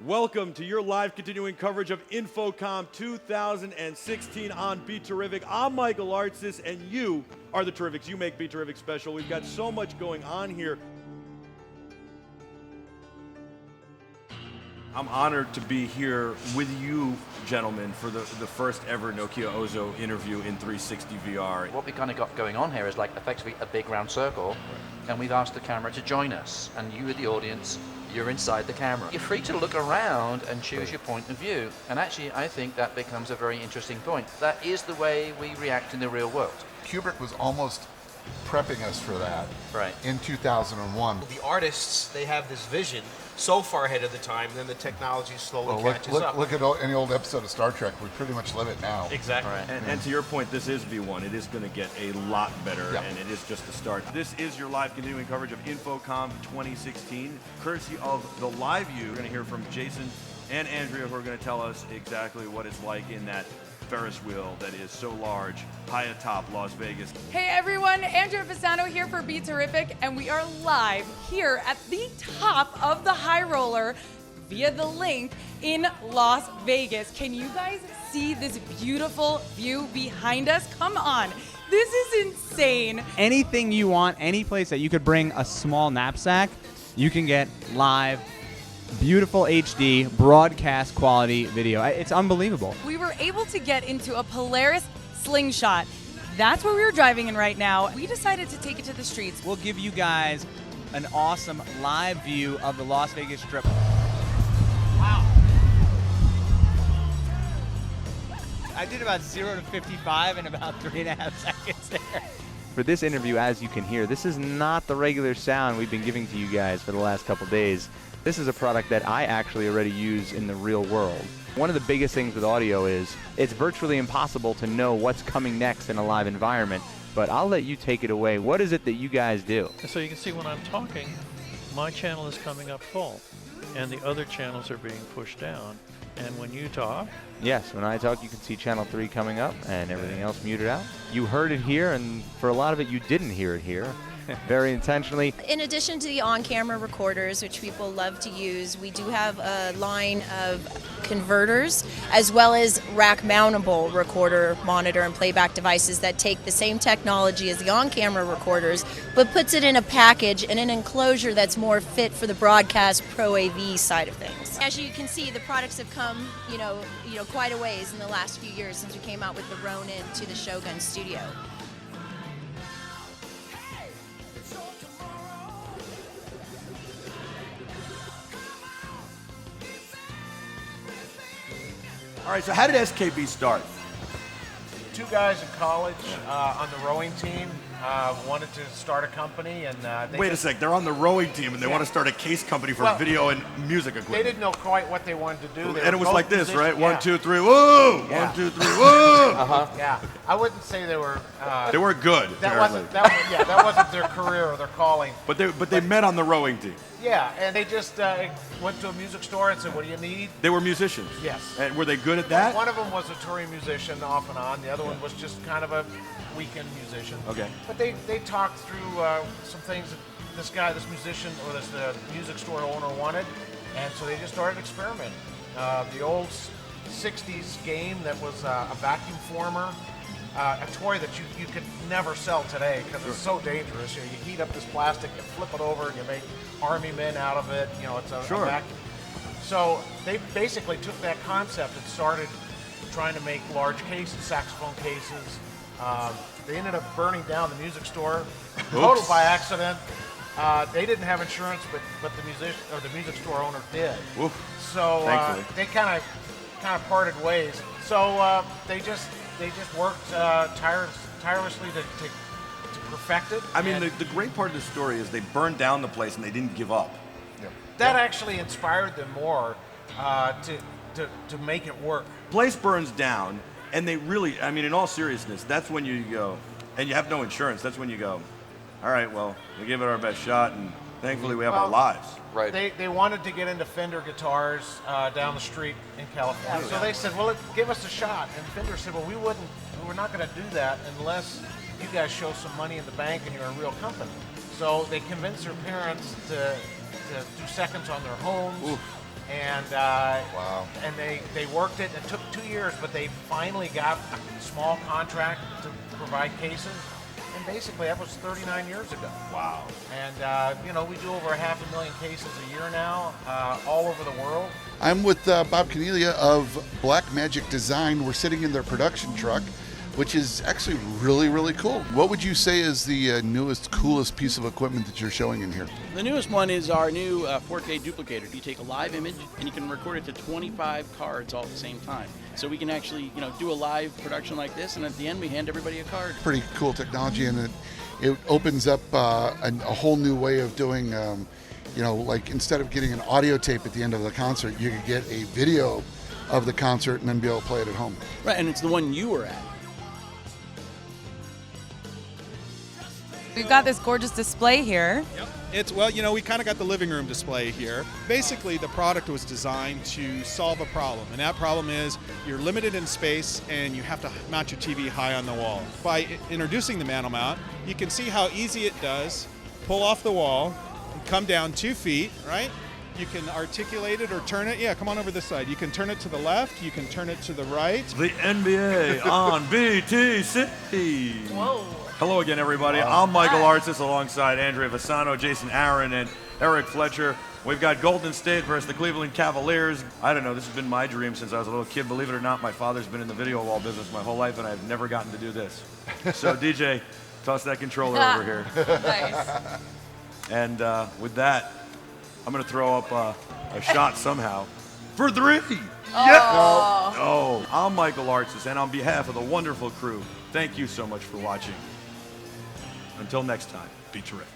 Welcome to your live continuing coverage of Infocomm 2016 on Be Terrific. I'm Michael Artsis, and you are the Terrifics. You make Be Terrific special. We've got so much going on here. I'm honored to be here with you, gentlemen, for the first ever Nokia Ozo interview in 360 VR. What we kind of got going on here is like effectively a big round circle, and we've asked the camera to join us, and you, the audience, you're inside the camera. You're free to look around and choose your point of view, and actually I think that becomes a very interesting point. That is the way we react in the real world. Kubrick was almost prepping us for that in 2001. The artists, they have this vision so far ahead of the time, then the technology slowly catches up. Look at any old episode of Star Trek. We pretty much live it now. Exactly. And to your point, this is V1. It is going to get a lot better, and it is just the start. This is your live continuing coverage of Infocomm 2016, courtesy of the Live View. We're going to hear from Jason and Andrea, who are going to tell us exactly what it's like in that Ferris wheel that is so large, high atop Las Vegas. Hey everyone, Andrea Fasano here for Be Terrific, and we are live here at the top of the high roller via the link in Las Vegas. Can you guys see this beautiful view behind us? Come on, this is insane. Anything you want, any place that you could bring a small knapsack, you can get live. Beautiful HD, broadcast quality video. It's unbelievable. We were able to get into a Polaris slingshot. That's where we're driving in right now. We decided to take it to the streets. We'll give you guys an awesome live view of the Las Vegas Strip. Wow. I did about 0 to 55 in about 3.5 seconds there. For this interview, as you can hear, this is not the regular sound we've been giving to you guys for the last couple days. This is a product that I actually already use in the real world. One of the biggest things with audio is it's virtually impossible to know what's coming next in a live environment, but I'll let you take it away. What is it that you guys do? So you can see when I'm talking, my channel is coming up full, and the other channels are being pushed down. And when you talk? Yes, when I talk, you can see channel 3 coming up and everything else muted out. You heard it here, and for a lot of it, you didn't hear it here. Very intentionally. In addition to the on-camera recorders, which people love to use, we do have a line of converters as well as rack-mountable recorder, monitor, and playback devices that take the same technology as the on-camera recorders, but puts it in a package in an enclosure that's more fit for the broadcast Pro AV side of things. As you can see, the products have come, you know, quite a ways in the last few years since we came out with the Ronin to the Shogun Studio. All right, so how did SKB start? Two guys in college on the rowing team wanted to start a company, and Wait a sec, they're on the rowing team and they want to start a case company for video and music equipment. they didn't know quite what they wanted to do. And it was like this, right? Yeah. 1, 2, 3, woo! Yeah. 1, 2, 3, woo! Yeah, I wouldn't say they were. They were good. That apparently. that wasn't their career or their calling. But they met on the rowing team. Yeah, and they just went to a music store and said, "What do you need?" They were musicians. Yes. And were they good at that? One of them was a touring musician off and on. The other one was just kind of a weekend musician. Okay. But they talked through some things that this musician or this music store owner wanted, and so they just started experimenting. The old 60s game that was a vacuum former, a toy that you could never sell today because it's so dangerous. You heat up this plastic, you flip it over, and you make army men out of it. It's a vacuum. So they basically took that concept and started trying to make large cases, saxophone cases. They ended up burning down the music store, total by accident. They didn't have insurance, but the music store owner did. Oof. So they kind of parted ways. So they just worked tirelessly to perfect it. I mean, the great part of the story is they burned down the place and they didn't give up. That actually inspired them more to make it work. Place burns down, and they really, I mean, in all seriousness, that's when you go, and you have no insurance, that's when you go, all right, well, we give it our best shot, and thankfully we have our lives. Right. They wanted to get into Fender guitars down the street in California. So they said, well, give us a shot. And Fender said, well, we're not going to do that unless you guys show some money in the bank and you're a real company. So they convinced their parents to do seconds on their homes. And Wow. and they worked it. It took 2 years, but they finally got a small contract to provide cases. And basically, that was 39 years ago. Wow. And you know, we do over 500,000 cases a year now, all over the world. I'm with Bob Cornelia of Black Magic Design. We're sitting in their production truck, which is actually really, really cool. What would you say is the newest, coolest piece of equipment that you're showing in here? The newest one is our new 4K duplicator. You take a live image and you can record it to 25 cards all at the same time. So we can actually, do a live production like this, and at the end we hand everybody a card. Pretty cool technology, and it opens up a whole new way of doing, like instead of getting an audio tape at the end of the concert, you could get a video of the concert and then be able to play it at home. Right, and it's the one you were at. We've got this gorgeous display here. Yep. We kind of got the living room display here. Basically, the product was designed to solve a problem, and that problem is you're limited in space and you have to mount your TV high on the wall. By introducing the mantle mount, you can see how easy it does. Pull off the wall, and come down 2 feet, right? You can articulate it or turn it. Yeah, come on over this side. You can turn it to the left. You can turn it to the right. The NBA on BTC. Whoa. Hello again, everybody. I'm Michael Artsis alongside Andrea Fasano, Jason Aaron, and Eric Fletcher. We've got Golden State versus the Cleveland Cavaliers. I don't know, this has been my dream since I was a little kid. Believe it or not, my father's been in the video wall business my whole life, and I've never gotten to do this. So, DJ, toss that controller over here. Nice. And with that, I'm going to throw up a shot somehow for 3. Yes! Oh, I'm Michael Artsis, and on behalf of the wonderful crew, thank you so much for watching. Until next time, be terrific.